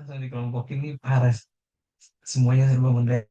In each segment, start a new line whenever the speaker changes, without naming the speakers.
langsung di kelompok ini parah. Semuanya serba mendadak.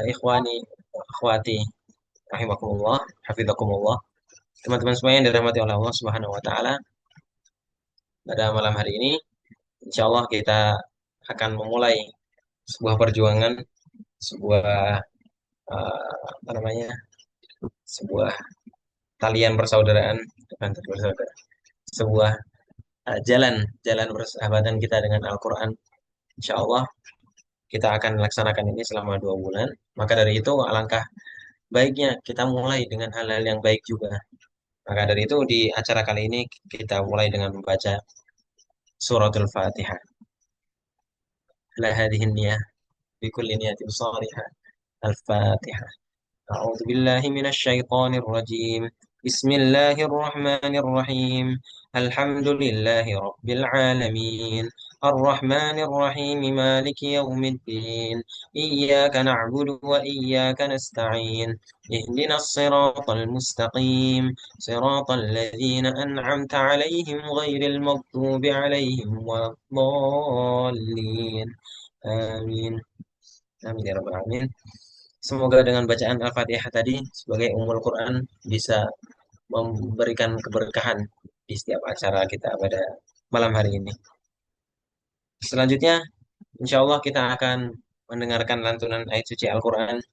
Ikhwani, akhwati, rahimakumullah, hafizakumullah. Teman-teman semua yang dirahmati oleh Allah Subhanahu wa taala, pada malam hari ini insya Allah kita akan memulai sebuah perjuangan, sebuah apa namanya? Sebuah talian persaudaraan, bukan talian persaudaraan, sebuah jalan persahabatan kita dengan Al-Qur'an. Insya Allah kita akan melaksanakan ini selama 2 bulan. Maka dari itu alangkah baiknya kita mulai dengan hal-hal yang baik juga. Maka dari itu di acara kali ini kita mulai dengan membaca suratul Fatihah. Ala hadhihi niyah bi kulli niyatin salihah. Al-Fatihah. أعوذ بالله من الشيطان الرجيم. بسم الله الرحمن الرحيم. الحمد لله رب العالمين. الرحمن الرحيم مالك يوم الدين. إياك نعبد وإياك نستعين. اهدنا الصراط المستقيم. صراط الذين أنعمت عليهم غير المغضوب عليهم ولا الضالين. آمين. Amin ya rabbal alamin. Semoga dengan bacaan Al-Fatihah tadi sebagai Ummul Quran bisa memberikan keberkahan di setiap acara kita pada malam hari ini. Selanjutnya, insya Allah kita akan mendengarkan lantunan ayat suci Al-Quran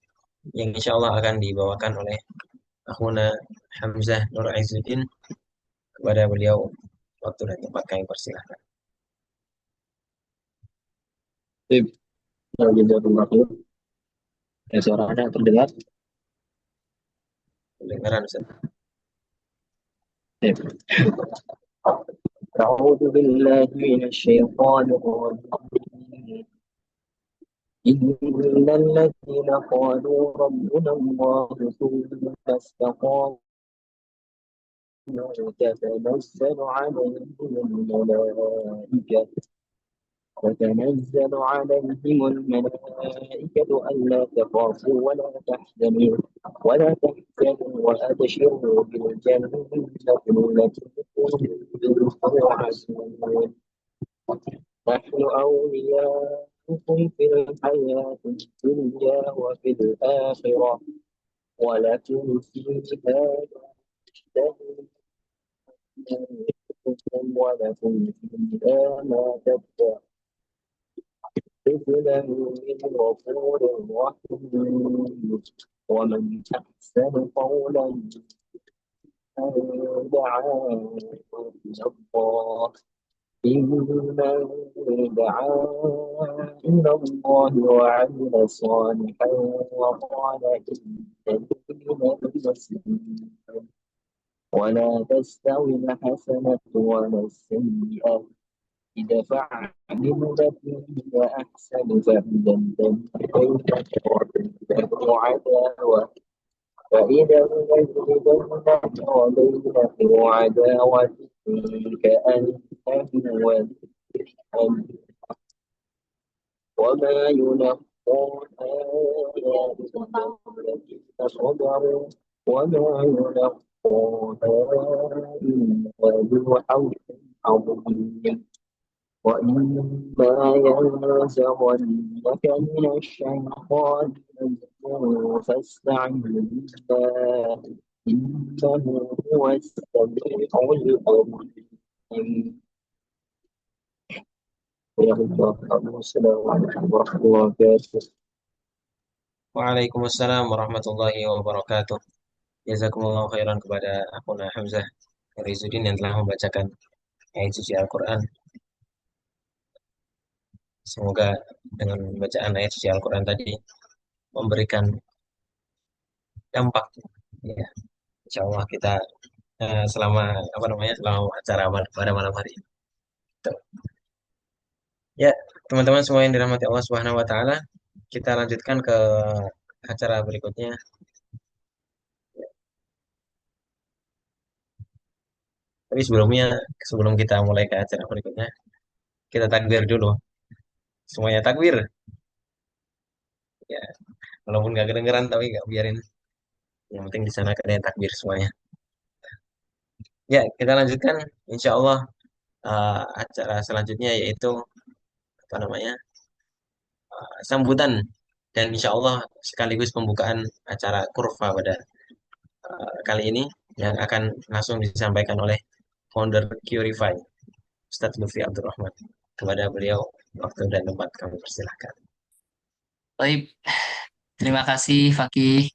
yang insya Allah akan dibawakan oleh Akhuna Hamzah Nur Aizuddin. Kepada beliau, waktu dan tempat kami persilahkan.
Sip, kalau gitu aku ya suaranya terdengar.
Kedengaran Ustaz.
Sip. أعوذ بالله من الشيطان الرجيم. إن الذين قالوا ربنا الله ثم استقاموا تتنزل عليهم الملائكة وتنزل عليهم الملائكة ألا تخافوا ولا تحزنوا وأبشروا بالجنة التي كنتم توعدون. نحن أولياؤكم في الحياة الدنيا وفي الآخرة ولكم فيها ما تشتهي أنفسكم ولكم فيها ما تدعون نزلا من غفور رحيم. ومن أحسن قولا من دعا إلى الله إنه دعا إلى الله وعمل صالحا وقال إنني من المسلمين. ولا تستوي الحسنة ولا السيئة ادفع بالتي هي أحسن فإذا الذي بينك وبينه عداوة كأنه ولي حميم. وما يلقاها إلا الذين صبروا وما يلقاها إلا ذو حظ عظيم. وإما ينزغنك من الشيطان نزغ فاستعذ بالله إنه هو السميع العليم. يا الله السلام عليكم ورحمة الله وبركاته.
Waalaikumsalam warahmatullahi wabarakatuh. Jazakumullah khairan kepada Akhuna Hamzah Nur Aizuddin yang telah membacakan ayat suci Al-Quran. Semoga dengan bacaan ayat suci Al-Quran tadi memberikan dampak. Ya, insya Allah kita selama apa namanya selama acara pada malam hari ini. Tuh. Ya, teman-teman semua yang dirahmati Allah Subhanahu Wa Taala, kita lanjutkan ke acara berikutnya. Tapi sebelumnya, sebelum kita mulai ke acara berikutnya, kita takbir dulu. Semuanya takbir. Ya, walaupun nggak kedengeran, tapi nggak biarin. Yang penting di sana kalian takbir semuanya. Ya, kita lanjutkan. Insya Allah acara selanjutnya yaitu apa namanya sambutan dan insya Allah sekaligus pembukaan acara kurva pada kali ini yang akan langsung disampaikan oleh founder Curify, Ustadz Lutfi Abdurrahman. Kepada beliau, waktu dan tempat kami persilahkan.
Baik, terima kasih Fakih.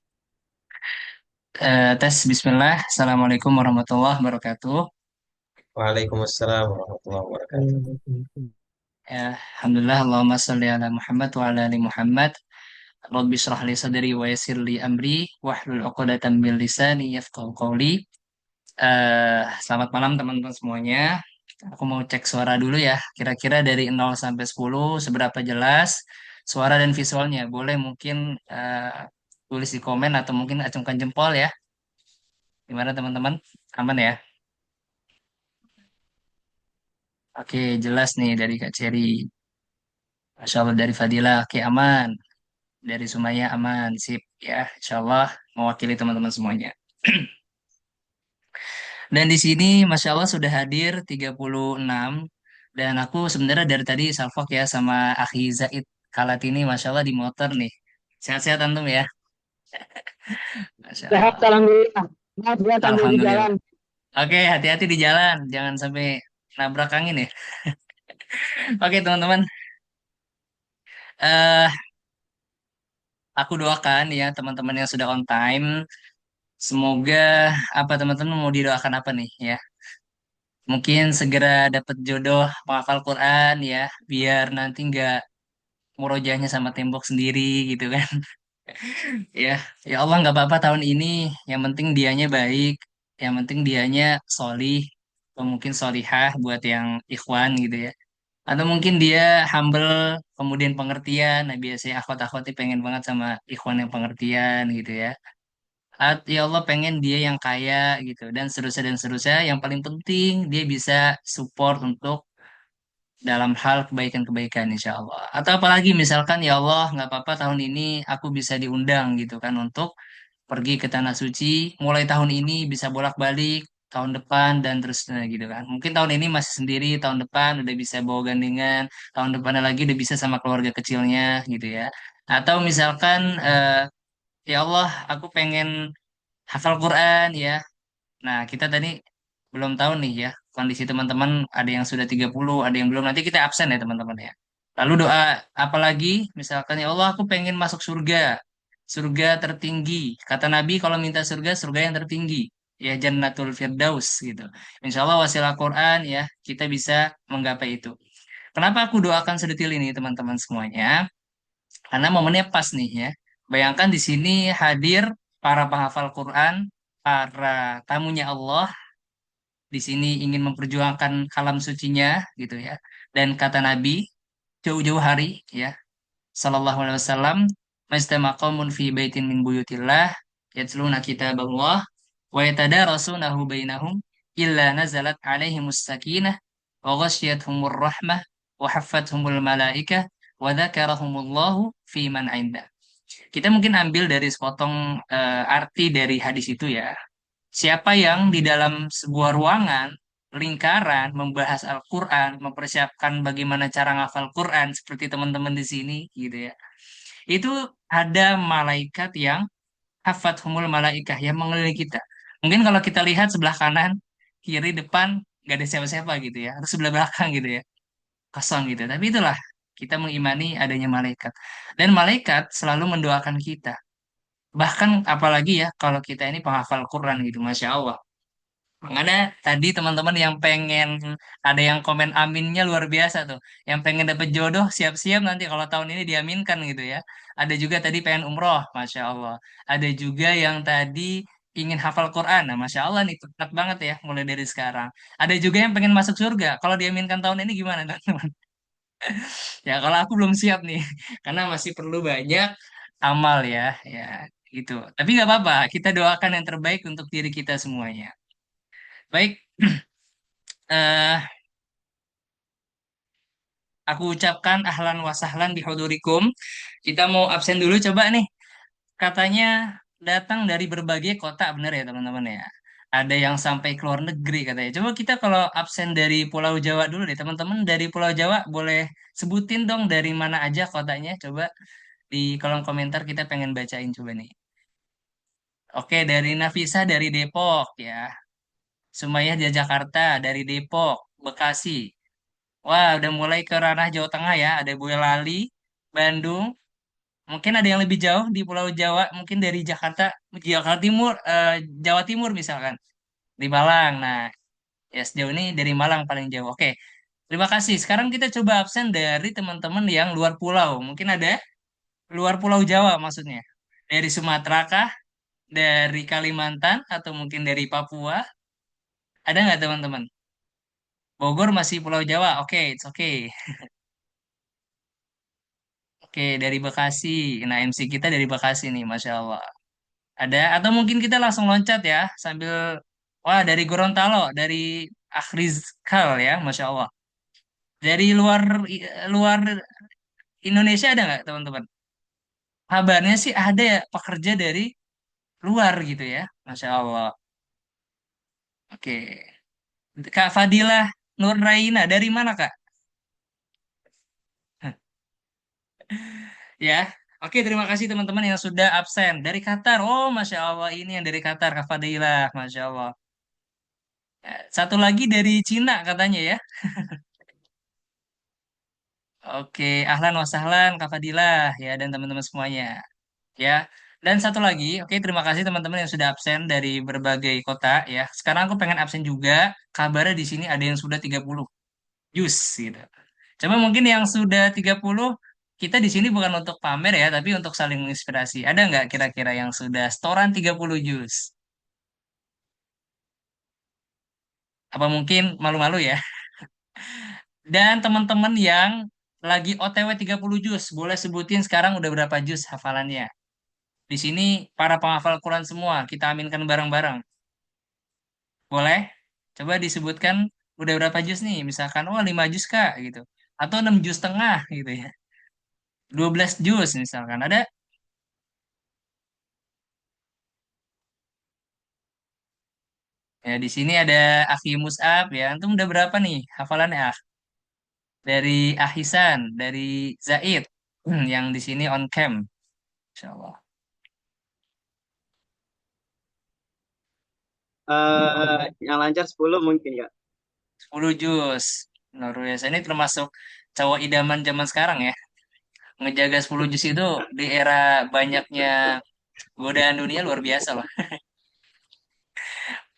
Tes Bismillah. Assalamualaikum warahmatullahi wabarakatuh.
Waalaikumsalam warahmatullahi wabarakatuh.
Alhamdulillah, Allahumma sholli ala Muhammad wa ala ali Muhammad. Rabbi shrah li sadri wa yassir li amri wahlul 'uqdatam min lisani yafqahu qawli. Selamat malam teman-teman semuanya. Aku mau cek suara dulu ya. Kira-kira dari 0 sampai 10 seberapa jelas suara dan visualnya. Boleh mungkin tulis di komen atau mungkin acungkan jempol ya. Gimana teman-teman? Aman ya? Oke, jelas nih dari Kak Cherry. Masya Allah dari Fadila. Oke, aman. Dari Sumaya aman. Sip ya. Insya Allah mewakili teman-teman semuanya. Dan di sini Masya Allah sudah hadir 36. Dan aku sebenarnya dari tadi salvok ya sama Akhi Zaid Kalatini. Masya Allah di motor nih. Sehat-sehat antum ya. Masya
Sehat,
Allah.
alhamdulillah. Maaf ya sambil di
Alhamdulillah.
jalan.
Oke, hati-hati di jalan. Jangan sampai nabrak angin ya. Oke teman-teman. eh aku doakan ya teman-teman yang sudah on time. Semoga apa teman-teman mau didoakan apa nih ya? Mungkin segera dapat jodoh penghafal Quran ya, biar nanti nggak murojaahnya sama tembok sendiri gitu kan. Ya, ya Allah nggak apa-apa tahun ini. Yang penting dianya baik, yang penting dianya solih, atau mungkin solihah buat yang ikhwan gitu ya. Atau mungkin dia humble, kemudian pengertian. Nah biasanya akhwat-akhwat ini pengen banget sama ikhwan yang pengertian gitu ya. Ya Allah pengen dia yang kaya gitu dan seterusnya. Yang paling penting dia bisa support untuk dalam hal kebaikan-kebaikan insya Allah. Atau apalagi misalkan ya Allah nggak apa-apa tahun ini aku bisa diundang gitu kan untuk pergi ke tanah suci. Mulai tahun ini bisa bolak-balik tahun depan dan terusnya gitu kan. Mungkin tahun ini masih sendiri, tahun depan udah bisa bawa gandengan, tahun depannya lagi udah bisa sama keluarga kecilnya gitu ya. Atau misalkan ya Allah aku pengen hafal Quran ya. Nah, kita tadi belum tahu nih ya, kondisi teman-teman ada yang sudah 30 ada yang belum. Nanti kita absen ya teman-teman ya. Lalu doa apalagi misalkan ya Allah aku pengen masuk surga. Surga tertinggi. Kata Nabi kalau minta surga, surga yang tertinggi. Ya Jannatul Firdaus gitu. Insya Allah wasilah Quran ya, kita bisa menggapai itu. Kenapa aku doakan sedetil ini teman-teman semuanya? Karena momennya pas nih ya. Bayangkan di sini hadir para penghafal Quran, para tamunya Allah di sini ingin memperjuangkan kalam sucinya gitu ya. Dan kata Nabi jauh-jauh hari ya sallallahu alaihi wasallam majtama qaumun fi baitin min buyutillah yatluna kitaballah wa yatadarasunahu bainahum illa nazalat alaihimus sakinah wa ghasyiyatuhumur rahmah wa haffathumul malaikah wa dzakarahumullahu fi man 'inda. Kita mungkin ambil dari sepotong arti dari hadis itu ya. Siapa yang di dalam sebuah ruangan, lingkaran, membahas Al-Quran, mempersiapkan bagaimana cara ngafal Quran, seperti teman-teman di sini, gitu ya. Itu ada malaikat yang humul malaikah, yang mengelilingi kita. Mungkin kalau kita lihat sebelah kanan, kiri, depan, nggak ada siapa-siapa gitu ya. Atau sebelah belakang gitu ya. Kosong gitu. Tapi itulah, kita mengimani adanya malaikat. Dan malaikat selalu mendoakan kita. Bahkan apalagi ya, kalau kita ini penghafal Quran gitu, Masya Allah. Ada tadi teman-teman yang pengen ada yang komen aminnya luar biasa tuh. Yang pengen dapet jodoh siap-siap nanti kalau tahun ini diaminkan gitu ya. Ada juga tadi pengen umroh, masya Allah. Ada juga yang tadi ingin hafal Quran. Nah, masya Allah nih tepat banget ya mulai dari sekarang. Ada juga yang pengen masuk surga. Kalau diaminkan tahun ini gimana teman-teman? Ya kalau aku belum siap nih karena masih perlu banyak amal ya, ya gitu. Tapi nggak apa-apa. Kita doakan yang terbaik untuk diri kita semuanya. Baik. eh Aku ucapkan ahlan wa sahlan bihudurikum. Kita mau absen dulu coba nih. Katanya datang dari berbagai kota, bener ya teman-teman ya. Ada yang sampai ke luar negeri katanya. Coba kita kalau absen dari Pulau Jawa dulu deh teman-teman. Dari Pulau Jawa boleh sebutin dong dari mana aja kotanya. Coba di kolom komentar kita pengen bacain coba nih. Oke, dari Nafisa dari Depok ya. Sumayyah dari Jakarta, dari Depok, Bekasi. Wah, udah mulai ke ranah Jawa Tengah ya. Ada Boyolali, Bandung. Mungkin ada yang lebih jauh di Pulau Jawa, mungkin dari Jakarta, Jakarta Timur, Jawa Timur misalkan, di Malang. Nah, ya sejauh ini dari Malang paling jauh. Oke, terima kasih. Sekarang kita coba absen dari teman-teman yang luar pulau. Mungkin ada luar Pulau Jawa maksudnya. Dari Sumatera kah? Dari Kalimantan? Atau mungkin dari Papua? Ada nggak teman-teman? Bogor masih Pulau Jawa. Oke, it's okay. Oke, dari Bekasi. Nah, MC kita dari Bekasi nih, Masya Allah. Ada atau mungkin kita langsung loncat ya sambil wah dari Gorontalo, dari Akhrizkal ya, Masya Allah. Dari luar Indonesia ada nggak teman-teman? Kabarnya sih ada ya pekerja dari luar gitu ya, Masya Allah. Oke, Kak Fadilah Nur Raina dari mana Kak? Ya, oke terima kasih teman-teman yang sudah absen dari Qatar. Oh, Masya Allah ini yang dari Qatar Kak Fadilah, Masya Allah. Satu lagi dari Cina katanya ya. Oke, ahlan wa sahlan Kak Fadilah ya dan teman-teman semuanya ya. Dan satu lagi, oke terima kasih teman-teman yang sudah absen dari berbagai kota ya. Sekarang aku pengen absen juga. Kabarnya di sini ada yang sudah 30 jus gitu. Coba mungkin yang sudah 30 kita di sini bukan untuk pamer ya, tapi untuk saling menginspirasi. Ada nggak kira-kira yang sudah setoran 30 jus? Apa mungkin malu-malu ya? Dan teman-teman yang lagi OTW 30 jus, boleh sebutin sekarang udah berapa jus hafalannya? Di sini para penghafal Quran semua, kita aminkan bareng-bareng. Boleh? Coba disebutkan udah berapa juz nih? Misalkan, oh 5 juz Kak, gitu. Atau 6 juz setengah, gitu ya. 12 juz misalkan. Ada? Ya, di sini ada Akhi Mus'ab, ya. Antum udah berapa nih hafalannya, Ah? Dari Ahisan, dari Zaid, yang di sini on cam. Insya Allah.
Yang lancar 10 mungkin ya.
10 juz. Luar biasa. Ini termasuk cowok idaman zaman sekarang ya. Ngejaga 10 juz itu di era banyaknya godaan dunia luar biasa lah.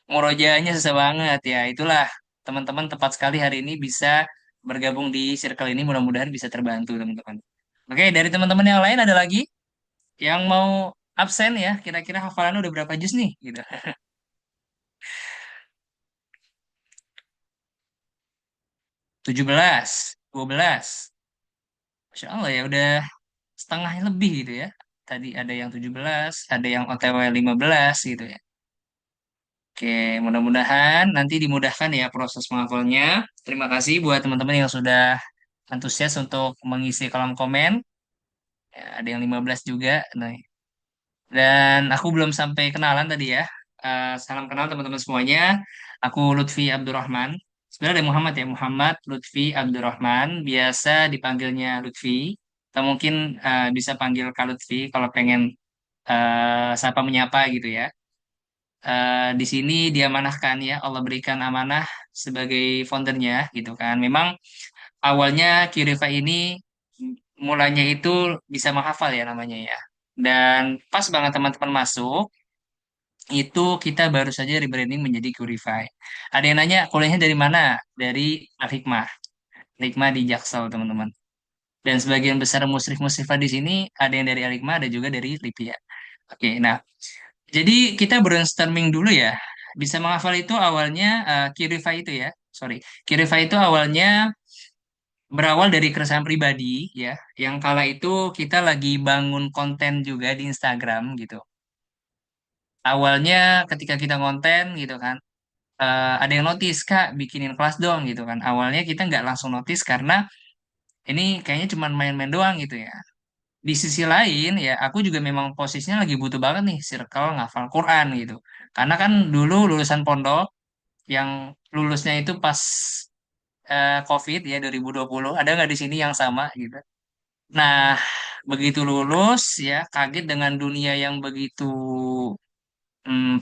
Murojaahnya susah banget ya. Itulah teman-teman tepat sekali hari ini bisa bergabung di circle ini. Mudah-mudahan bisa terbantu teman-teman. Oke, dari teman-teman yang lain ada lagi yang mau absen ya. Kira-kira hafalannya udah berapa juz nih? Gitu. 17, 12. Masya Allah ya udah setengahnya lebih gitu ya. Tadi ada yang 17, ada yang OTW 15 gitu ya. Oke, mudah-mudahan nanti dimudahkan ya proses menghafalnya. Terima kasih buat teman-teman yang sudah antusias untuk mengisi kolom komen. Ya, ada yang 15 juga. Nah, dan aku belum sampai kenalan tadi ya. Salam kenal teman-teman semuanya. Aku Lutfi Abdurrahman. Sebenarnya ada Muhammad ya, Muhammad Lutfi Abdurrahman. Biasa dipanggilnya Lutfi. Atau mungkin bisa panggil Kak Lutfi kalau pengen sapa menyapa gitu ya. Di sini diamanahkan ya, Allah berikan amanah sebagai foundernya gitu kan. Memang awalnya Kirifa ini mulanya itu bisa menghafal ya namanya ya. Dan pas banget teman-teman masuk, itu kita baru saja rebranding menjadi Qurify. Ada yang nanya kuliahnya dari mana? Dari Al-Hikmah. Al-Hikmah di Jaksel, teman-teman. Dan sebagian besar musyrif-musyrifah di sini ada yang dari Al-Hikmah, ada juga dari Lipia. Oke, nah, jadi kita brainstorming dulu ya. Bisa menghafal itu awalnya Qrify itu ya. Sorry. Qrify itu awalnya berawal dari keresahan pribadi ya. Yang kala itu kita lagi bangun konten juga di Instagram gitu. Awalnya ketika kita konten gitu kan, ada yang notice Kak bikinin kelas dong gitu kan. Awalnya kita nggak langsung notice karena ini kayaknya cuma main-main doang gitu ya. Di sisi lain ya aku juga memang posisinya lagi butuh banget nih circle ngafal Quran gitu. Karena kan dulu lulusan pondok yang lulusnya itu pas COVID ya 2020, ada nggak di sini yang sama gitu. Nah, begitu lulus ya kaget dengan dunia yang begitu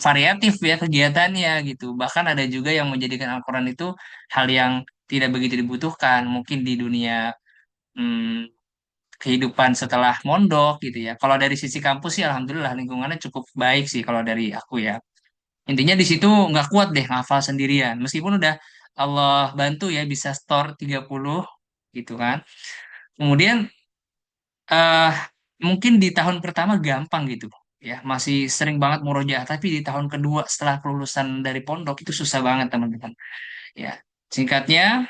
variatif ya kegiatannya gitu. Bahkan ada juga yang menjadikan Al-Quran itu hal yang tidak begitu dibutuhkan mungkin di dunia mm, kehidupan setelah mondok gitu ya. Kalau dari sisi kampus sih alhamdulillah lingkungannya cukup baik sih kalau dari aku ya. Intinya di situ nggak kuat deh ngafal sendirian. Meskipun udah Allah bantu ya bisa store 30 gitu kan. Kemudian eh mungkin di tahun pertama gampang gitu ya, masih sering banget murojaah, tapi di tahun kedua setelah kelulusan dari pondok itu susah banget teman-teman. Ya, singkatnya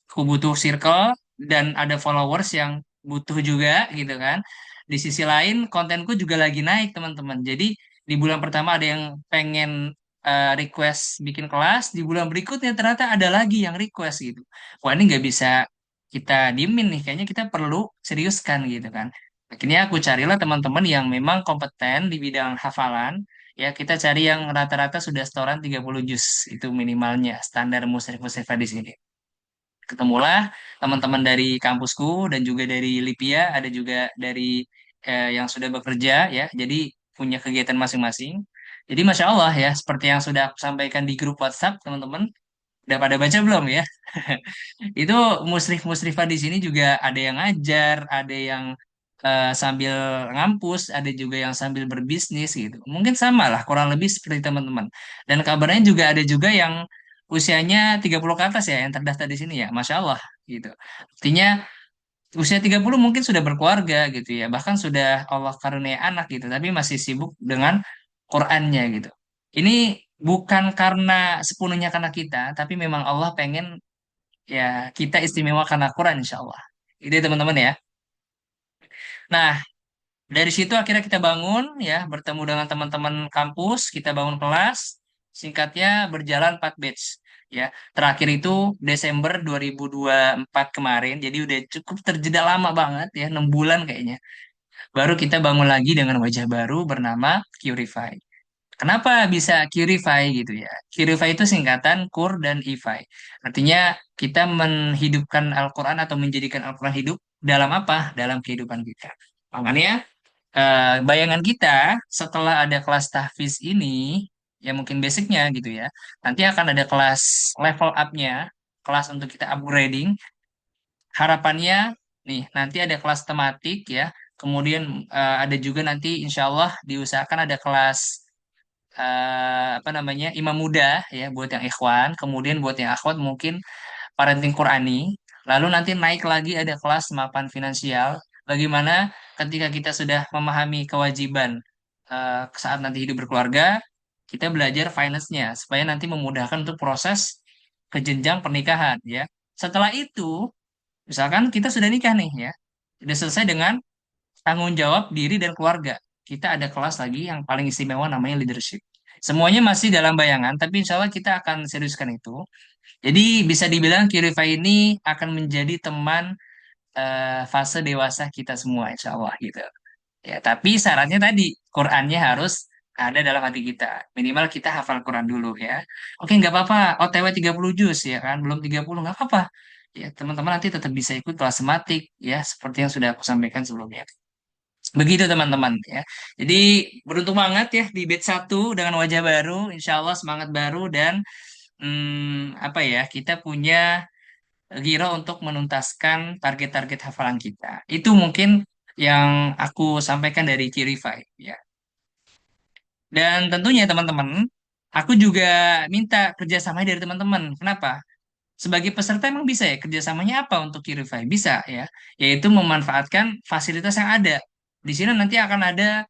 aku butuh circle dan ada followers yang butuh juga gitu kan. Di sisi lain kontenku juga lagi naik teman-teman. Jadi di bulan pertama ada yang pengen request bikin kelas, di bulan berikutnya ternyata ada lagi yang request gitu. Wah ini nggak bisa kita diemin nih, kayaknya kita perlu seriuskan gitu kan. Akhirnya aku carilah teman-teman yang memang kompeten di bidang hafalan. Ya, kita cari yang rata-rata sudah setoran 30 juz. Itu minimalnya standar musyrif-musyrifah di sini. Ketemulah teman-teman dari kampusku dan juga dari Lipia, ada juga dari yang sudah bekerja ya, jadi punya kegiatan masing-masing. Jadi Masya Allah ya, seperti yang sudah aku sampaikan di grup WhatsApp, teman-teman, udah pada baca belum ya? Itu musrif-musrifah di sini juga ada yang ngajar, ada yang sambil ngampus, ada juga yang sambil berbisnis gitu. Mungkin sama lah, kurang lebih seperti teman-teman. Dan kabarnya juga ada juga yang usianya 30 ke atas ya, yang terdaftar di sini ya, Masya Allah gitu. Artinya usia 30 mungkin sudah berkeluarga gitu ya, bahkan sudah Allah karunia anak gitu, tapi masih sibuk dengan Qur'annya gitu. Ini bukan karena sepenuhnya karena kita, tapi memang Allah pengen ya kita istimewa karena Quran insya Allah. Itu ya, teman-teman ya. Nah, dari situ akhirnya kita bangun ya, bertemu dengan teman-teman kampus, kita bangun kelas, singkatnya berjalan 4 batch. Ya, terakhir itu Desember 2024 kemarin, jadi udah cukup terjeda lama banget ya, 6 bulan kayaknya. Baru kita bangun lagi dengan wajah baru bernama Qrify. Kenapa bisa Qrify gitu ya? Qrify itu singkatan Qur dan Ify. Artinya kita menghidupkan Al-Quran atau menjadikan Al-Quran hidup dalam apa? Dalam kehidupan kita. Makanya bayangan kita setelah ada kelas tahfiz ini, ya mungkin basicnya gitu ya, nanti akan ada kelas level up-nya, kelas untuk kita upgrading. Harapannya nih nanti ada kelas tematik ya, kemudian ada juga nanti insya Allah diusahakan ada kelas apa namanya imam muda ya buat yang ikhwan, kemudian buat yang akhwat mungkin parenting Qurani, lalu nanti naik lagi ada kelas mapan finansial, bagaimana ketika kita sudah memahami kewajiban saat nanti hidup berkeluarga, kita belajar finance-nya supaya nanti memudahkan untuk proses ke jenjang pernikahan ya. Setelah itu, misalkan kita sudah nikah nih ya, sudah selesai dengan tanggung jawab diri dan keluarga. Kita ada kelas lagi yang paling istimewa namanya leadership. Semuanya masih dalam bayangan, tapi insya Allah kita akan seriuskan itu. Jadi bisa dibilang Kirify ini akan menjadi teman fase dewasa kita semua, insya Allah gitu. Ya, tapi syaratnya tadi Qurannya harus ada dalam hati kita. Minimal kita hafal Quran dulu ya. Oke, nggak apa-apa. OTW 30 juz ya kan, belum 30 nggak apa-apa. Ya, teman-teman nanti tetap bisa ikut kelas tematik ya, seperti yang sudah aku sampaikan sebelumnya. Begitu teman-teman ya. Jadi beruntung banget ya di batch 1 dengan wajah baru, insya Allah semangat baru dan apa ya, kita punya Giro untuk menuntaskan target-target hafalan kita. Itu mungkin yang aku sampaikan dari Kirify ya. Dan tentunya teman-teman, aku juga minta kerjasama dari teman-teman. Kenapa? Sebagai peserta emang bisa ya kerjasamanya apa untuk Qrify? Bisa ya, yaitu memanfaatkan fasilitas yang ada. Di sini nanti akan ada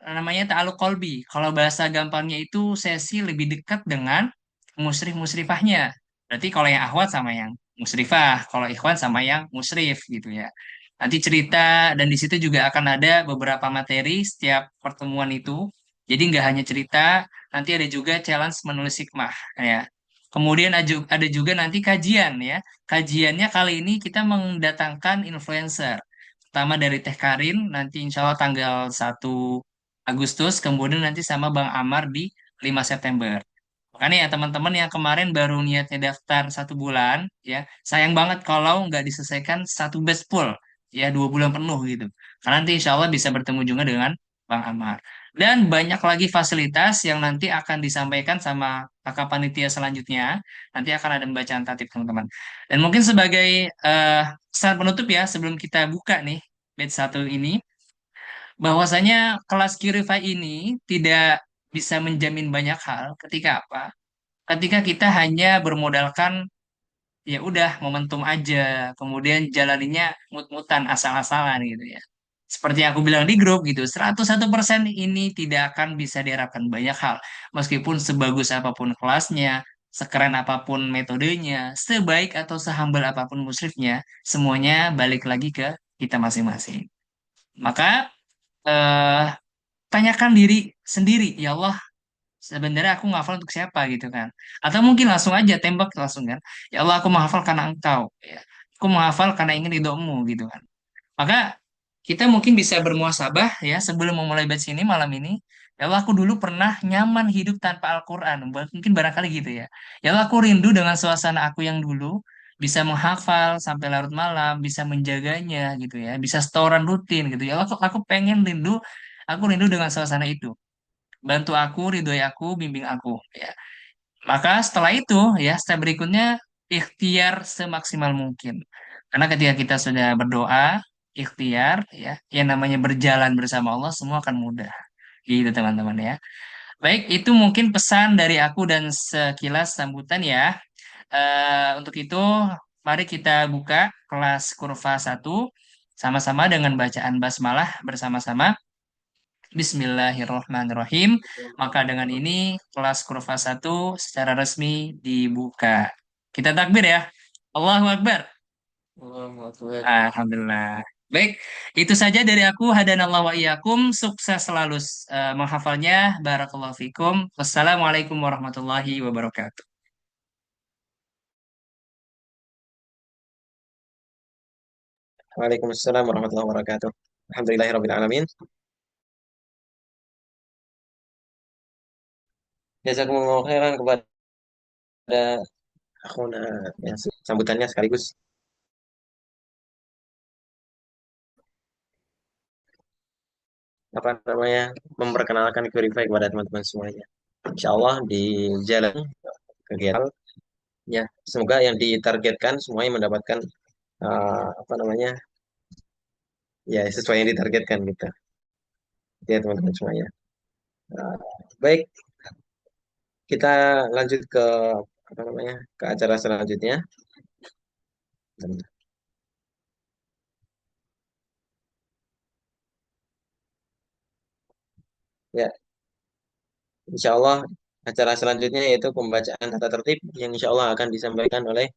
namanya ta'aluk kolbi. Kalau bahasa gampangnya itu sesi lebih dekat dengan musrif-musrifahnya. Berarti kalau yang akhwat sama yang musrifah, kalau ikhwan sama yang musrif gitu ya. Nanti cerita dan di situ juga akan ada beberapa materi setiap pertemuan itu. Jadi nggak hanya cerita, nanti ada juga challenge menulis hikmah ya. Kemudian ada juga nanti kajian ya. Kajiannya kali ini kita mendatangkan influencer. Pertama dari Teh Karin, nanti insya Allah tanggal 1 Agustus, kemudian nanti sama Bang Amar di 5 September. Makanya ya teman-teman yang kemarin baru niatnya daftar 1 bulan, ya sayang banget kalau nggak diselesaikan satu batch full, ya 2 bulan penuh gitu. Karena nanti insya Allah bisa bertemu juga dengan Bang Amar. Dan banyak lagi fasilitas yang nanti akan disampaikan sama kakak panitia selanjutnya. Nanti akan ada pembacaan tatip teman-teman. Dan mungkin sebagai pesan penutup ya sebelum kita buka nih batch 1 ini, bahwasanya kelas Qrify ini tidak bisa menjamin banyak hal ketika apa? Ketika kita hanya bermodalkan ya udah momentum aja, kemudian jalaninya mut-mutan asal-asalan gitu ya. Seperti yang aku bilang di grup gitu, 101% ini tidak akan bisa diharapkan banyak hal. Meskipun sebagus apapun kelasnya, sekeren apapun metodenya, sebaik atau sehambal apapun musrifnya, semuanya balik lagi ke kita masing-masing. Maka eh, tanyakan diri sendiri, ya Allah, sebenarnya aku menghafal untuk siapa gitu kan? Atau mungkin langsung aja tembak langsung kan? Ya Allah, aku menghafal karena Engkau, ya. Aku menghafal karena ingin ridhomu gitu kan. Maka kita mungkin bisa bermuasabah ya sebelum memulai batch ini malam ini. Ya Allah, aku dulu pernah nyaman hidup tanpa Al-Quran. Mungkin barangkali gitu ya. Ya Allah, aku rindu dengan suasana aku yang dulu bisa menghafal sampai larut malam, bisa menjaganya gitu ya, bisa setoran rutin gitu. Ya Allah, aku pengen aku rindu dengan suasana itu. Bantu aku, ridhoi aku, bimbing aku ya. Maka setelah itu ya step berikutnya ikhtiar semaksimal mungkin. Karena ketika kita sudah berdoa, ikhtiar ya, yang namanya berjalan bersama Allah semua akan mudah. Gitu teman-teman ya. Baik, itu mungkin pesan dari aku dan sekilas sambutan ya. Untuk itu mari kita buka kelas kurva 1 sama-sama dengan bacaan basmalah bersama-sama. Bismillahirrohmanirrohim. Maka dengan ini kelas kurva 1 secara resmi dibuka. Kita takbir ya. Allahu Akbar.
Allahu Akbar.
Alhamdulillah. Baik, itu saja dari aku. Hadanallah wa iyyakum. Sukses selalu menghafalnya. Barakallahu fikum. Wassalamualaikum warahmatullahi wabarakatuh.
Waalaikumsalam warahmatullahi wabarakatuh. Alhamdulillahirabbil alamin. Jazakumullah khairan kepada akhuna yang sambutannya sekaligus apa namanya memperkenalkan Qrify kepada teman-teman semuanya. Insya Allah di jalan kegiatan ya semoga yang ditargetkan semuanya mendapatkan apa namanya ya sesuai yang ditargetkan gitu ya teman-teman semuanya. Uh, Baik, kita lanjut ke apa namanya ke acara selanjutnya. Ya, insya Allah acara selanjutnya yaitu pembacaan tata tertib yang insya Allah akan disampaikan oleh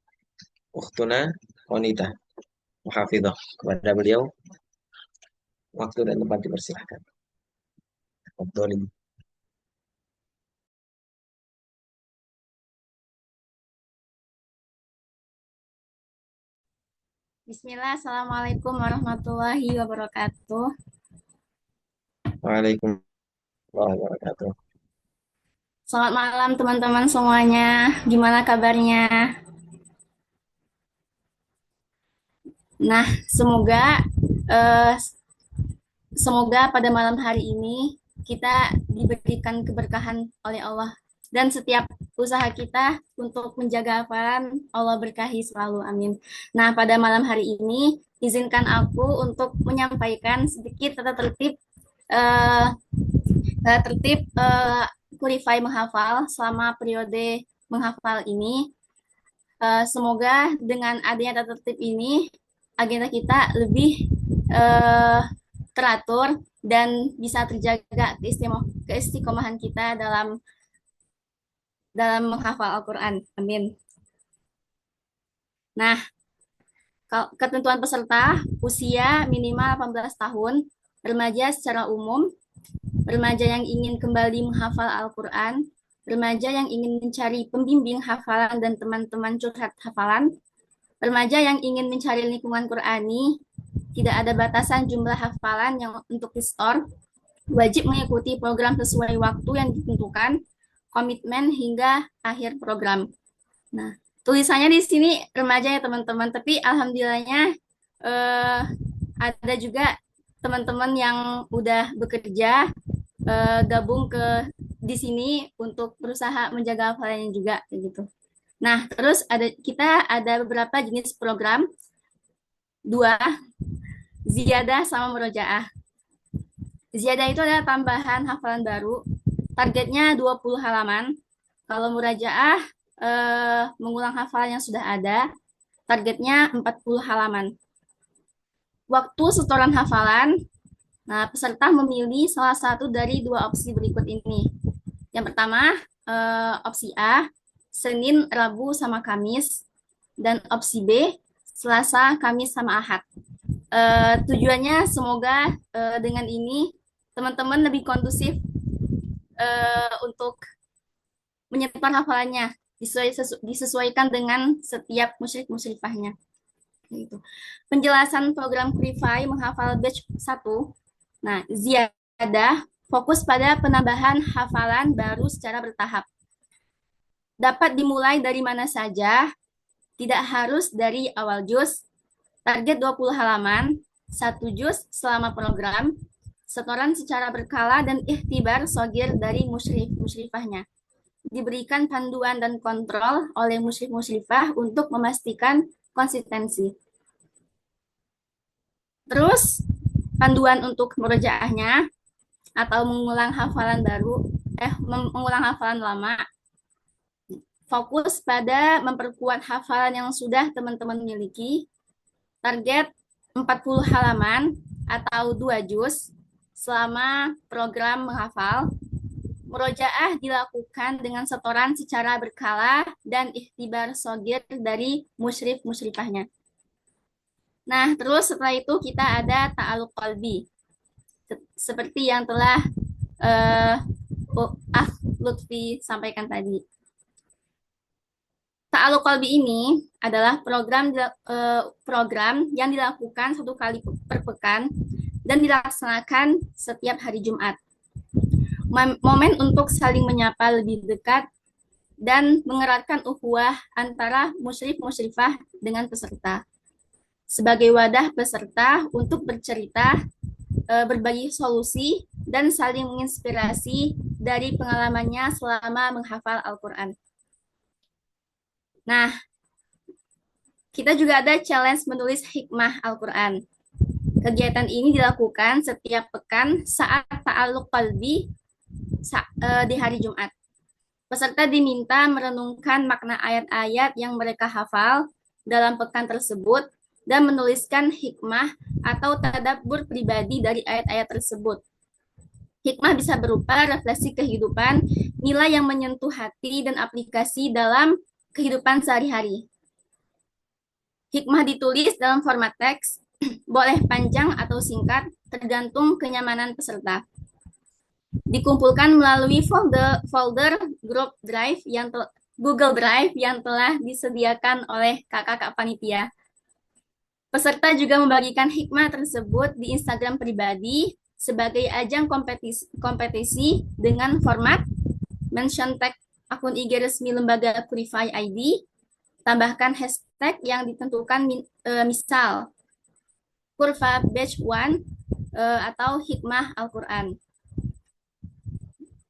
Ukhtuna Wanita Muhafidhah. Kepada beliau waktu dan tempat dipersilahkan. Abdul.
Bismillah, Assalamualaikum warahmatullahi wabarakatuh.
Waalaikumsalam warahmatullahi wabarakatuh.
Selamat malam teman-teman semuanya. Gimana kabarnya? Nah, eh, semoga pada malam hari ini kita diberikan keberkahan oleh Allah dan setiap usaha kita untuk menjaga hafalan Allah berkahi selalu. Amin. Nah, pada malam hari ini izinkan aku untuk menyampaikan sedikit tata tertib eh, tertib Purify menghafal selama periode menghafal ini. Semoga dengan adanya tata tertib ini, agenda kita lebih teratur dan bisa terjaga keistiqomahan kita dalam menghafal Al-Quran. Amin. Nah, ketentuan peserta, usia minimal 18 tahun, remaja secara umum, remaja yang ingin kembali menghafal Al-Quran, remaja yang ingin mencari pembimbing hafalan dan teman-teman curhat hafalan, remaja yang ingin mencari lingkungan Qurani, tidak ada batasan jumlah hafalan yang untuk di-store, wajib mengikuti program sesuai waktu yang ditentukan, komitmen hingga akhir program. Nah, tulisannya di sini remaja ya teman-teman, tapi alhamdulillahnya ada juga teman-teman yang udah bekerja gabung di sini untuk berusaha menjaga hafalannya juga kayak gitu. Nah, terus kita ada beberapa jenis program, 2, ziyadah sama murojaah. Ziyadah itu adalah tambahan hafalan baru, targetnya 20 halaman. Kalau murojaah mengulang hafalan yang sudah ada, targetnya 40 halaman. Waktu setoran hafalan, nah peserta memilih salah satu dari 2 opsi berikut ini. Yang pertama, opsi A, Senin, Rabu, sama Kamis, dan opsi B, Selasa, Kamis, sama Ahad. Tujuannya semoga dengan ini teman-teman lebih kondusif untuk menyebar hafalannya, disesuaikan dengan setiap musyrik-musyrifahnya. Gitu. Penjelasan program Purify menghafal batch 1. Nah, ziyadah fokus pada penambahan hafalan baru secara bertahap. Dapat dimulai dari mana saja, tidak harus dari awal juz. Target 20 halaman, 1 juz selama program, setoran secara berkala dan ikhtibar sogir dari musyrif-musyrifahnya. Diberikan panduan dan kontrol oleh musyrif-musyrifah untuk memastikan konsistensi. Terus, panduan untuk murojaahnya atau mengulang hafalan lama, fokus pada memperkuat hafalan yang sudah teman-teman miliki, target 40 halaman atau 2 juz selama program menghafal. Murojaah dilakukan dengan setoran secara berkala dan ikhtibar sogir dari musyrif-musyrifahnya. Nah, terus setelah itu kita ada ta'alluq qalbi. Seperti yang telah Lutfi sampaikan tadi. Ta'alluq qalbi ini adalah program yang dilakukan 1 kali per pekan dan dilaksanakan setiap hari Jumat. Momen untuk saling menyapa lebih dekat dan mengeratkan ukhuwah antara musyrif-musyrifah dengan peserta. Sebagai wadah peserta untuk bercerita, berbagi solusi, dan saling menginspirasi dari pengalamannya selama menghafal Al-Quran. Nah, kita juga ada challenge menulis hikmah Al-Quran. Kegiatan ini dilakukan setiap pekan saat ta'alluq qalbi di hari Jumat. Peserta diminta merenungkan makna ayat-ayat yang mereka hafal dalam pekan tersebut dan menuliskan hikmah atau tadabbur pribadi dari ayat-ayat tersebut. Hikmah bisa berupa refleksi kehidupan, nilai yang menyentuh hati, dan aplikasi dalam kehidupan sehari-hari. Hikmah ditulis dalam format teks, boleh panjang atau singkat, tergantung kenyamanan peserta. Dikumpulkan melalui folder Google Drive yang telah disediakan oleh kakak-kakak panitia. Peserta juga membagikan hikmah tersebut di Instagram pribadi sebagai ajang kompetisi dengan format mention tag akun IG resmi lembaga Purify ID, tambahkan hashtag yang ditentukan, misal kurva batch 1 atau hikmah Al-Quran.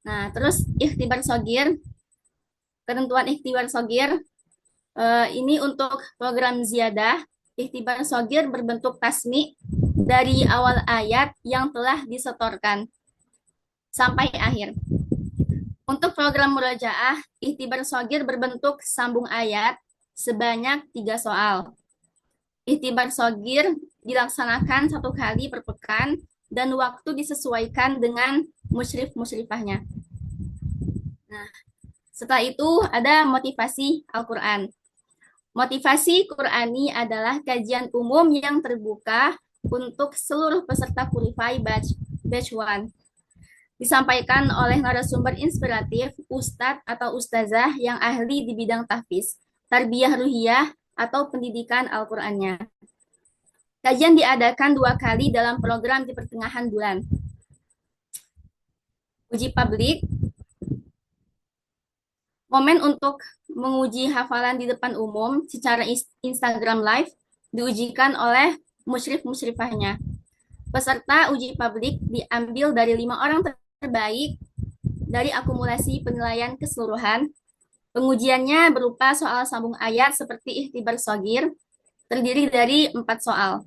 Nah, terus ikhtibar sogir, ketentuan ikhtibar sogir, ini untuk program ziyadah. Ikhtibar sogir berbentuk tasmi dari awal ayat yang telah disetorkan sampai akhir. Untuk program murojaah, Ikhtibar Shogir berbentuk sambung ayat sebanyak 3 soal. Ikhtibar Shogir dilaksanakan 1 kali per pekan dan waktu disesuaikan dengan musyrif-musyrifahnya. Nah, setelah itu ada motivasi Al-Quran. Motivasi Qurani adalah kajian umum yang terbuka untuk seluruh peserta Qualify Batch 1. Disampaikan oleh narasumber inspiratif, ustadz atau ustazah yang ahli di bidang tahfiz, tarbiyah ruhiyah, atau pendidikan Al-Qur'annya. Kajian diadakan 2 kali dalam program di pertengahan bulan. Uji publik, momen untuk menguji hafalan di depan umum secara Instagram Live diujikan oleh musyrif-musyrifahnya. Peserta uji publik diambil dari 5 orang terbaik dari akumulasi penilaian keseluruhan. Pengujiannya berupa soal sambung ayat seperti Ikhtibar Shogir, terdiri dari 4 soal.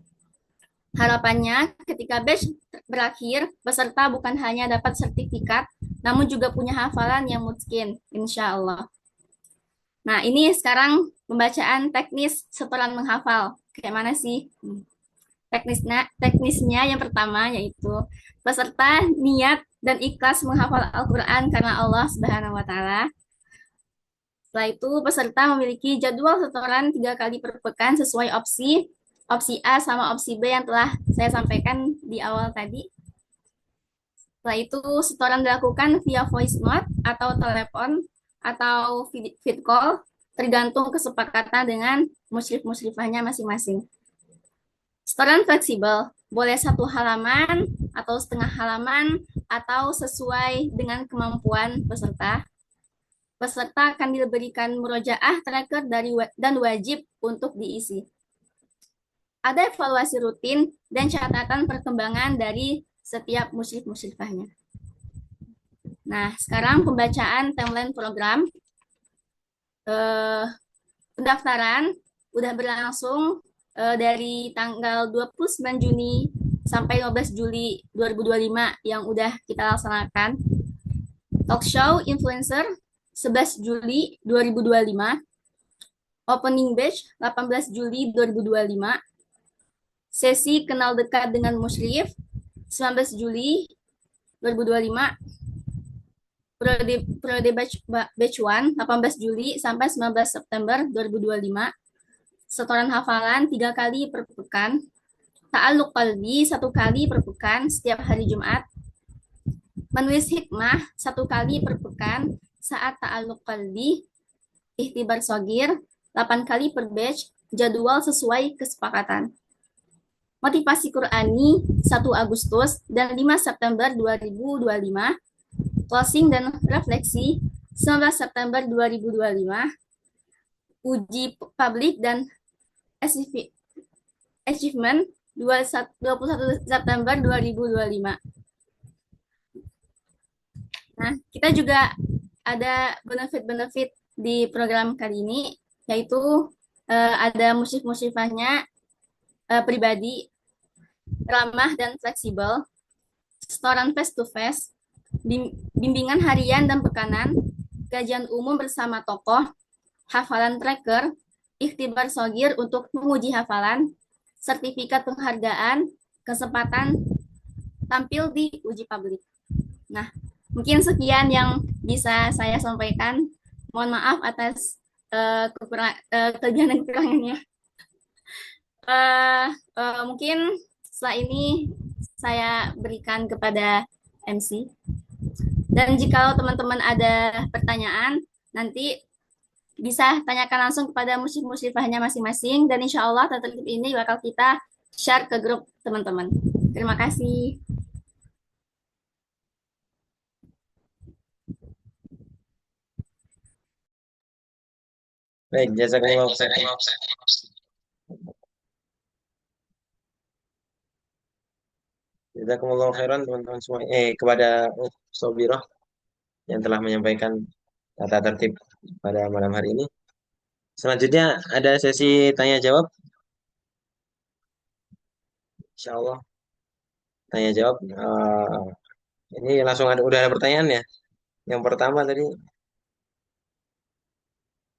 Harapannya ketika batch berakhir, peserta bukan hanya dapat sertifikat, namun juga punya hafalan yang mungkin, insya Allah. Nah, ini sekarang pembacaan teknis setoran menghafal. Kayak mana sih? Teknisnya yang pertama yaitu peserta niat dan ikhlas menghafal Al-Quran karena Allah Subhanahu wa Ta'ala. Setelah itu, peserta memiliki jadwal setoran 3 kali per pekan sesuai opsi A sama opsi B yang telah saya sampaikan di awal tadi. Setelah itu, setoran dilakukan via voice note atau telepon atau vid call, tergantung kesepakatan dengan musyrif-musyrifahnya masing-masing. Setoran fleksibel, boleh 1 halaman atau setengah halaman atau sesuai dengan kemampuan peserta. Peserta akan diberikan murojaah tracker dan wajib untuk diisi. Ada evaluasi rutin dan catatan perkembangan dari setiap musyrif-musyrifahnya. Nah, sekarang pembacaan timeline program. Pendaftaran udah berlangsung dari tanggal 29 Juni sampai 15 Juli 2025 yang udah kita laksanakan. Talk show influencer 11 Juli 2025. Opening batch 18 Juli 2025. Sesi kenal dekat dengan musyrif 19 Juli 2025. Periode batch 1 18 Juli sampai 19 September 2025. Setoran hafalan 3 kali per pekan. Ta'alluq qalbi 1 kali per pekan setiap hari Jumat. Menulis hikmah 1 kali per pekan saat ta'alluq qalbi. Ikhtibar Shogir 8 kali per batch, jadwal sesuai kesepakatan. Motivasi Qur'ani 1 Agustus dan 5 September 2025. Closing dan refleksi 19 September 2025. Uji publik dan achievement 21 September 2025. Nah, kita juga ada benefit-benefit di program kali ini, yaitu ada musyrif-musyrifahnya pribadi, ramah dan fleksibel, setoran face-to-face, bimbingan harian dan pekanan, kajian umum bersama tokoh, hafalan tracker, Ikhtibar Shogir untuk menguji hafalan, sertifikat penghargaan, kesempatan tampil di uji publik. Nah, mungkin sekian yang bisa saya sampaikan. Mohon maaf atas kelebihan dan kekurangannya. Mungkin setelah ini saya berikan kepada MC. Dan jika teman-teman ada pertanyaan, nanti bisa tanyakan langsung kepada musyrif-musyrifahnya masing-masing, dan insya Allah tertib ini bakal kita share ke grup teman-teman. Terima kasih.
Baik, jazakallah. Jazakumullah khairan teman-teman semua. Kepada Sobiroh yang telah menyampaikan tata tertib pada malam hari ini. Selanjutnya ada sesi tanya jawab. Insya Allah. tanya jawab. Ini langsung udah ada pertanyaan ya. Yang pertama tadi,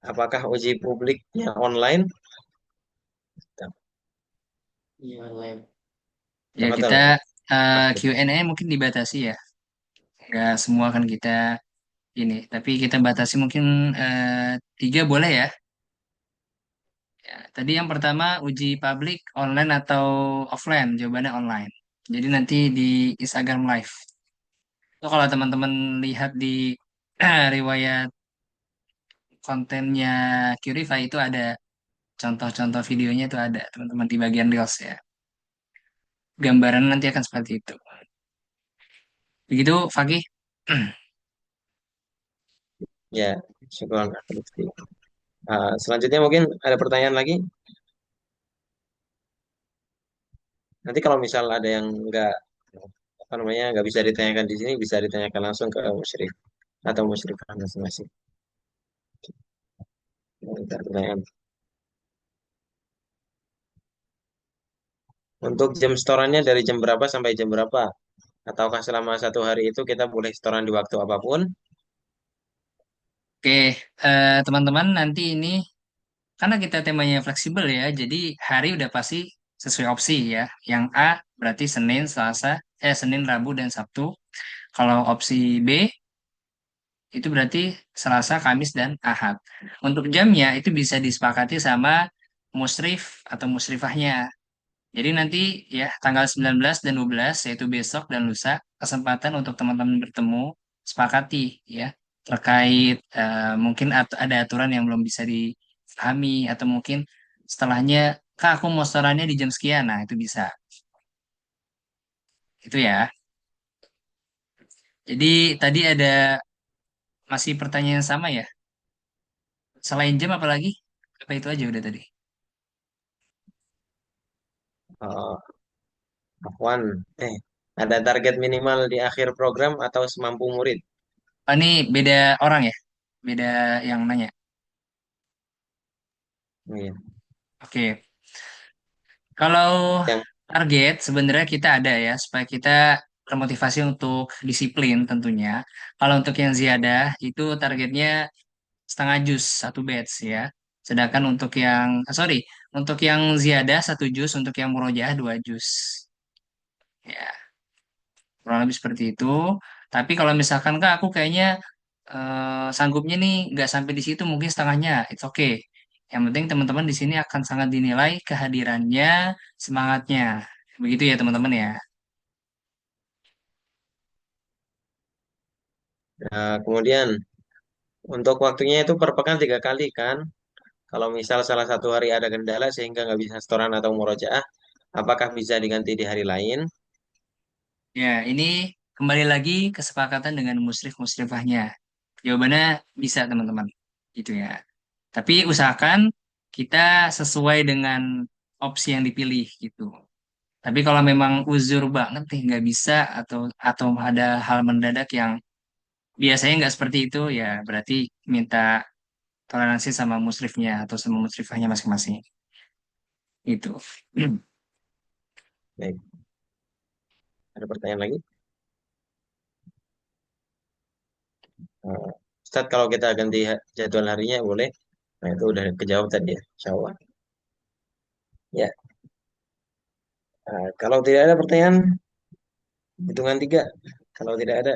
apakah uji publiknya online?
Iya, live.
Ya kita
Tafadhal.
Q&A mungkin dibatasi ya. Nggak semua kan kita ini, tapi kita batasi mungkin tiga boleh ya. Ya, tadi yang pertama uji publik online atau offline? Jawabannya online. Jadi nanti di Instagram Live. Itu kalau teman-teman lihat di riwayat kontennya Curify itu ada contoh-contoh videonya itu ada teman-teman di bagian Reels ya. Gambaran nanti akan seperti itu. Begitu, Fakih.
Ya, syukur. Selanjutnya mungkin ada pertanyaan lagi. Nanti kalau misal ada yang apa namanya nggak bisa ditanyakan di sini, bisa ditanyakan langsung ke musyrik atau musyrikah masing-masing. Ada pertanyaan. Untuk jam setorannya dari jam berapa sampai jam berapa? Ataukah selama satu hari itu kita boleh setoran di waktu apapun?
Oke, teman-teman nanti ini karena kita temanya fleksibel ya, jadi hari udah pasti sesuai opsi ya. Yang A berarti Senin, Selasa, Senin, Rabu, dan Sabtu. Kalau opsi B itu berarti Selasa, Kamis, dan Ahad. Untuk jamnya itu bisa disepakati sama musrif atau musrifahnya. Jadi nanti ya tanggal 19 dan 12 yaitu besok dan lusa kesempatan untuk teman-teman bertemu sepakati ya terkait mungkin ada aturan yang belum bisa dipahami atau mungkin setelahnya Kak aku mau setorannya di jam sekian. Nah, itu bisa. Itu ya. Jadi tadi ada masih pertanyaan yang sama ya. Selain jam apa lagi? Apa itu aja udah tadi?
Uh, Afwan, ada target minimal di akhir program atau semampu murid?
Oh, ini beda orang ya? Beda yang nanya.
Iya.
Oke. Kalau
Yang
target sebenarnya kita ada ya supaya kita termotivasi untuk disiplin tentunya. Kalau untuk yang ziyadah itu targetnya setengah juz satu batch ya. Sedangkan untuk yang sorry untuk yang ziyadah satu juz, untuk yang murojaah dua juz. Ya kurang lebih seperti itu. Tapi kalau misalkan Kak aku kayaknya sanggupnya nih nggak sampai di situ mungkin setengahnya, it's okay. Yang penting teman-teman di sini akan sangat dinilai kehadirannya, semangatnya. Begitu ya teman-teman ya.
kemudian untuk waktunya itu per pekan 3 kali kan? Kalau misal salah satu hari ada kendala sehingga nggak bisa setoran atau murojaah, apakah bisa diganti di hari lain?
Ya, ini kembali lagi kesepakatan dengan musrif-musrifahnya. Jawabannya bisa teman-teman. Gitu ya. Tapi usahakan kita sesuai dengan opsi yang dipilih gitu. Tapi kalau memang uzur banget nih nggak bisa atau ada hal mendadak yang biasanya nggak seperti itu ya berarti minta toleransi sama musrifnya atau sama musrifahnya masing-masing. Itu.
Baik, ada pertanyaan lagi? Uh, Ustadz, kalau kita ganti jadwal harinya boleh? Nah, itu udah kejawab tadi ya, insya Allah. Ya, kalau tidak ada pertanyaan, hitungan 3. Kalau tidak ada,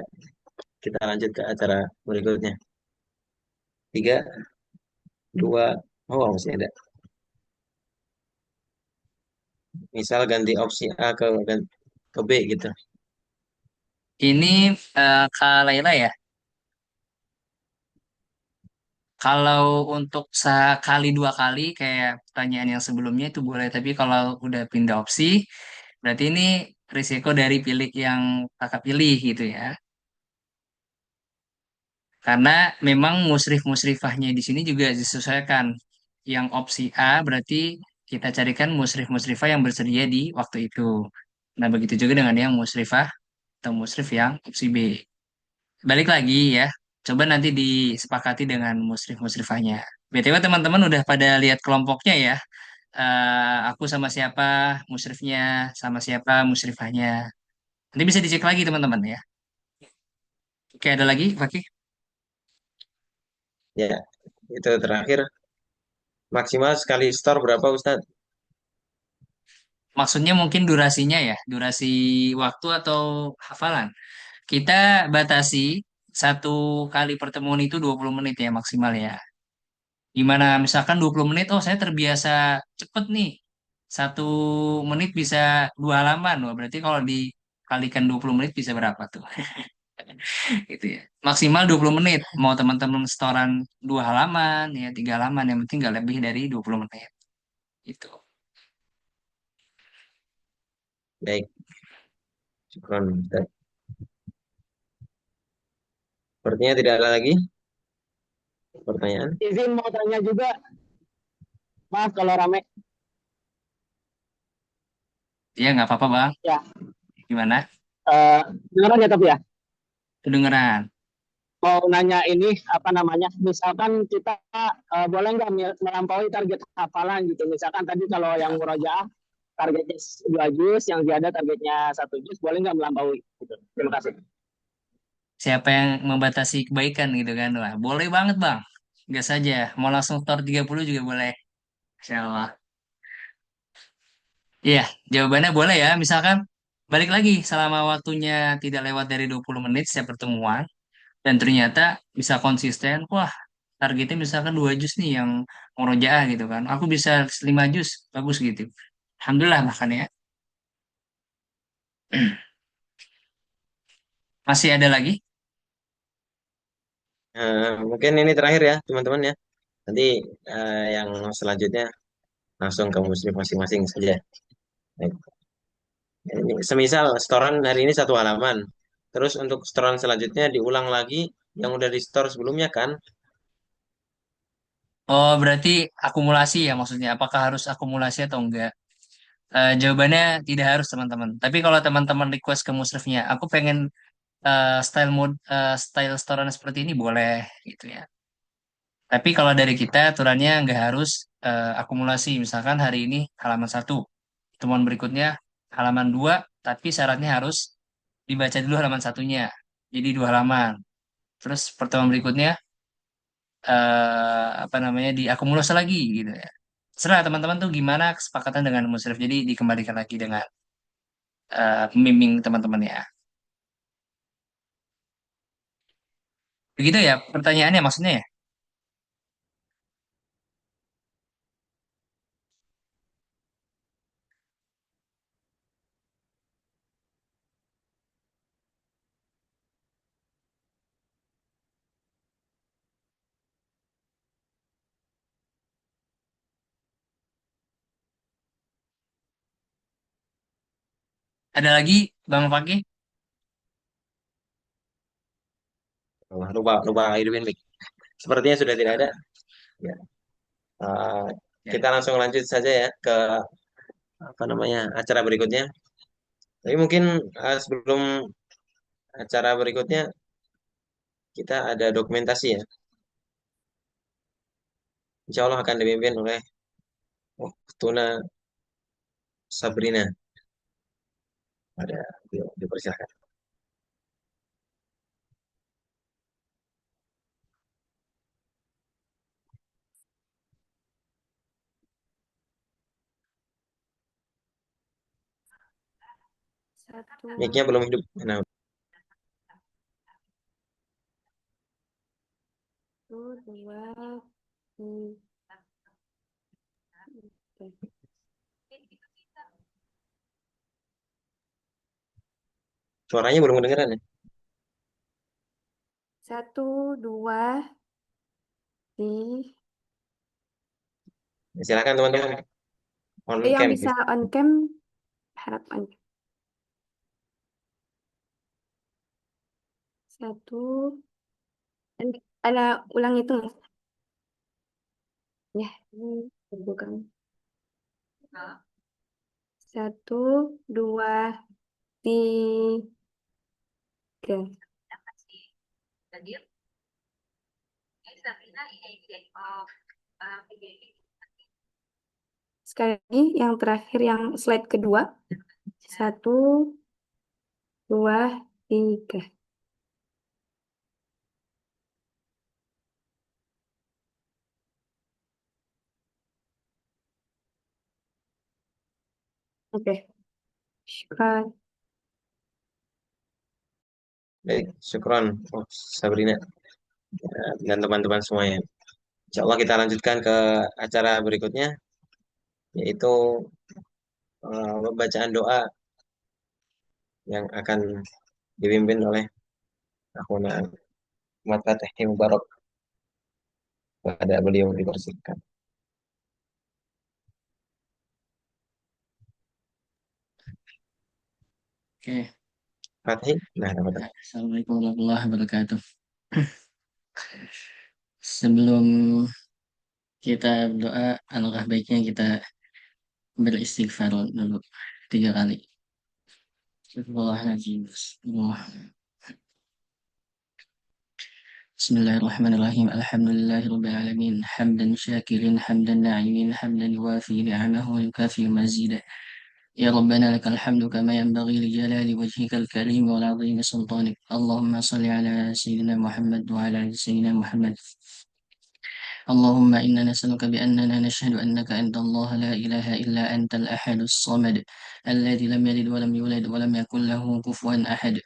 kita lanjut ke acara berikutnya. 3, 2, oh masih ada. Misal ganti opsi A ke B gitu.
Ini Kak Laila ya. Kalau untuk sekali dua kali kayak pertanyaan yang sebelumnya itu boleh, tapi kalau udah pindah opsi, berarti ini risiko dari pilih yang kakak pilih gitu ya. Karena memang musrif-musrifahnya di sini juga disesuaikan. Yang opsi A berarti kita carikan musrif-musrifah yang bersedia di waktu itu. Nah, begitu juga dengan yang musrifah atau musrif yang opsi B. Balik lagi ya, coba nanti disepakati dengan musrif-musrifahnya. BTW teman-teman udah pada lihat kelompoknya ya. Aku sama siapa musrifnya, sama siapa musrifahnya. Nanti bisa dicek lagi teman-teman ya. Oke, ada lagi, Fakih?
Ya, itu terakhir. Maksimal sekali store berapa Ustadz?
Maksudnya mungkin durasinya ya, durasi waktu atau hafalan. Kita batasi satu kali pertemuan itu 20 menit ya maksimal ya. Gimana misalkan 20 menit, oh saya terbiasa cepet nih. Satu menit bisa dua halaman. Wah, berarti kalau dikalikan 20 menit bisa berapa tuh? Gitu ya. Maksimal 20 menit. Mau teman-teman setoran dua halaman, ya tiga halaman. Yang penting nggak lebih dari 20 menit. Gitu.
Baik, syukron Ustadz. Sepertinya tidak ada lagi pertanyaan.
Izin mau tanya juga, maaf kalau rame.
Ya nggak apa-apa Bang.
Ya,
Gimana?
eh dengeran ya tapi ya.
Kedengeran.
Mau nanya ini apa namanya? Misalkan kita boleh nggak melampaui target hafalan gitu. Misalkan tadi kalau yang murojaah targetnya 2 juz, yang ziyadah targetnya 1 juz, boleh nggak melampaui? Gitu. Terima kasih.
Siapa yang membatasi kebaikan gitu kan? Wah, boleh banget Bang. Gas saja. Mau langsung store 30 juga boleh. Insya Allah. Iya, jawabannya boleh ya. Misalkan balik lagi selama waktunya tidak lewat dari 20 menit setiap pertemuan dan ternyata bisa konsisten, wah targetnya misalkan 2 juz nih yang murojaah gitu kan. Aku bisa 5 juz, bagus gitu. Alhamdulillah bahkan ya. Masih ada lagi?
Mungkin ini terakhir ya teman-teman ya. Nanti yang selanjutnya langsung ke muslim masing-masing saja. Baik. Ini semisal setoran hari ini satu halaman. Terus untuk setoran selanjutnya diulang lagi yang udah di store sebelumnya kan?
Oh, berarti akumulasi ya maksudnya. Apakah harus akumulasi atau enggak? Jawabannya tidak harus teman-teman. Tapi kalau teman-teman request ke musrifnya, aku pengen style setoran seperti ini boleh gitu ya. Tapi kalau dari kita aturannya nggak harus akumulasi. Misalkan hari ini halaman satu, temuan berikutnya halaman dua, tapi syaratnya harus dibaca dulu halaman satunya. Jadi dua halaman. Terus pertemuan berikutnya apa namanya diakumulasi lagi gitu ya. Serah teman-teman tuh gimana kesepakatan dengan musyrif. Jadi dikembalikan lagi dengan pembimbing teman-teman ya. Begitu ya pertanyaannya maksudnya ya. Ada lagi Bang Fakih?
Oh, lupa lupa hidupin mic. Sepertinya sudah tidak ada. Ya. Eh,
Ya.
kita langsung lanjut saja ya ke apa namanya acara berikutnya. Tapi mungkin sebelum acara berikutnya kita ada dokumentasi ya. Insya Allah akan dipimpin oleh Tuna Sabrina. Ada dipersilakan.
Satu,
Mic-nya belum hidup. Nah,
dua, tiga.
suaranya belum kedengeran ya.
Satu, dua, tiga.
Silakan teman-teman. On
Yang
cam.
bisa on cam harap on cam. Satu, ada ulang itu nggak? Ya, ini bukan. Satu, dua, tiga. Sekali lagi, yang terakhir yang slide kedua. Satu,
dua, tiga. Oke, syukran.
Baik, syukron Sabrina dan teman-teman semuanya. Insya Allah kita lanjutkan ke acara berikutnya, yaitu pembacaan doa yang akan dipimpin oleh Akhuna Ahmad Fatih Mubarak. Pada beliau dipersilakan.
Oke.
Fatih, nah, teman-teman.
Assalamualaikum warahmatullahi wabarakatuh. Sebelum kita berdoa, alangkah baiknya kita beristighfar dulu 3 kali. Astagfirullahaladzim. Bismillahirrahmanirrahim. Alhamdulillahirabbil alamin. Hamdan syakirin, hamdan na'imin, hamdan yuwafi ni'amahu wa yukafi mazidah. يا ربنا لك الحمد كما ينبغي لجلال وجهك الكريم والعظيم سلطانك. اللهم صل على سيدنا محمد وعلى آل سيدنا محمد. اللهم إنا نسألك بأننا نشهد أنك أنت الله لا إله إلا أنت الأحد الصمد الذي لم يلد ولم يولد ولم يكن له كفوا أحد.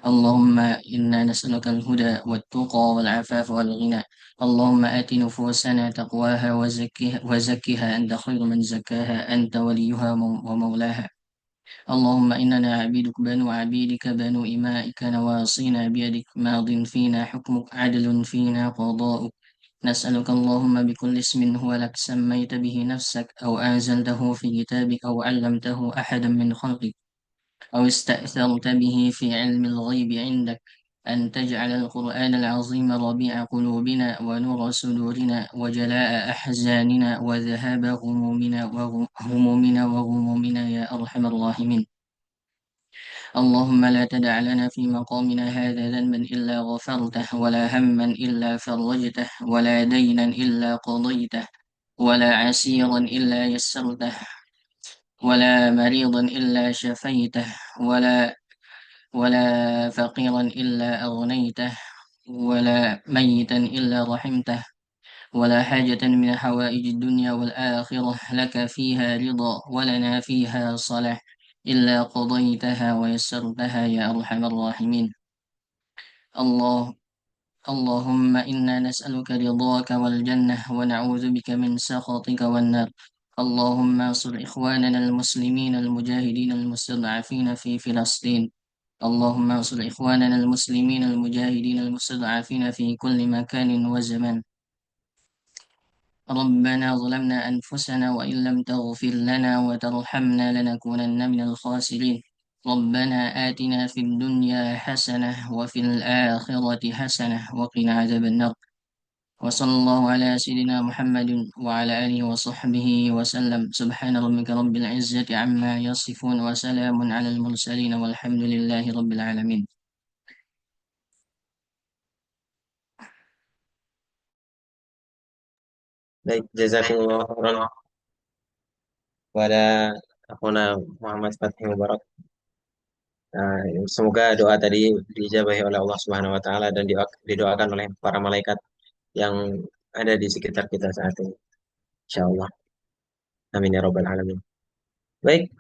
اللهم إنا نسألك الهدى والتقى والعفاف والغنى. اللهم آت نفوسنا تقواها وزكها أنت خير من زكاها أنت وليها ومولاها. اللهم إننا عبيدك بنو عبيدك بنو إمائك نواصينا بيدك ماض فينا حكمك عدل فينا قضاؤك. نسألك اللهم بكل اسم هو لك سميت به نفسك أو أنزلته في كتابك أو علمته أحدا من خلقك أو استأثرت به في علم الغيب عندك أن تجعل القرآن العظيم ربيع قلوبنا ونور صدورنا وجلاء أحزاننا وذهاب همومنا وغمومنا يا أرحم الراحمين. اللهم لا تدع لنا في مقامنا هذا ذنبا إلا غفرته ولا هما إلا فرجته ولا دينا إلا قضيته ولا عسيرا إلا يسرته ولا مريضا إلا شفيته ولا فقيرا إلا أغنيته ولا ميتا إلا رحمته ولا حاجة من حوائج الدنيا والآخرة لك فيها رضا ولنا فيها صلاح إلا قضيتها ويسرتها يا أرحم الراحمين. اللهم إنا نسألك رضاك والجنة ونعوذ بك من سخطك والنار. اللهم انصر إخواننا المسلمين المجاهدين المستضعفين في فلسطين. اللهم انصر إخواننا المسلمين المجاهدين المستضعفين في كل مكان وزمان. ربنا ظلمنا أنفسنا وإن لم تغفر لنا وترحمنا لنكونن من الخاسرين. ربنا آتنا في الدنيا حسنة وفي الآخرة حسنة وقنا عذاب النار. وصلى الله على سيدنا محمد وعلى آله وصحبه وسلم. سبحان ربك رب العزة عما يصفون وسلام على المرسلين والحمد لله رب العالمين.
Baik, jazakumullah khairan kepada Akhuna Muhammad Fatih Mubarak. Nah, semoga doa tadi dijabahi oleh Allah Subhanahu wa taala dan didoakan oleh para malaikat yang ada di sekitar kita saat ini. Insyaallah. Amin ya rabbal alamin. Baik,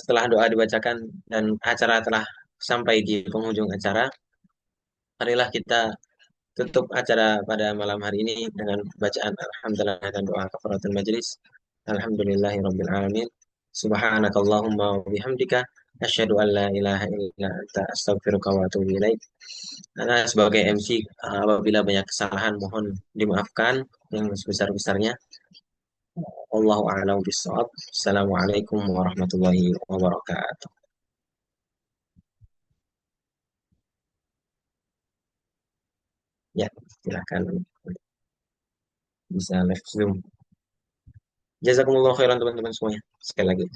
setelah doa dibacakan dan acara telah sampai di penghujung acara, marilah kita tutup acara pada malam hari ini dengan bacaan alhamdulillah dan doa kafaratul majelis. Alhamdulillahirabbil alamin. Subhanakallahumma wa bihamdika asyhadu an la ilaha illa anta astaghfiruka wa atubu ilaik. Karena sebagai MC, apabila banyak kesalahan mohon dimaafkan yang sebesar-besarnya. Allahu a'lam bishawab. Assalamualaikum warahmatullahi wabarakatuh. Ya, silakan bisa live Zoom. Jazakumullah khairan teman-teman semuanya. Sekali lagi.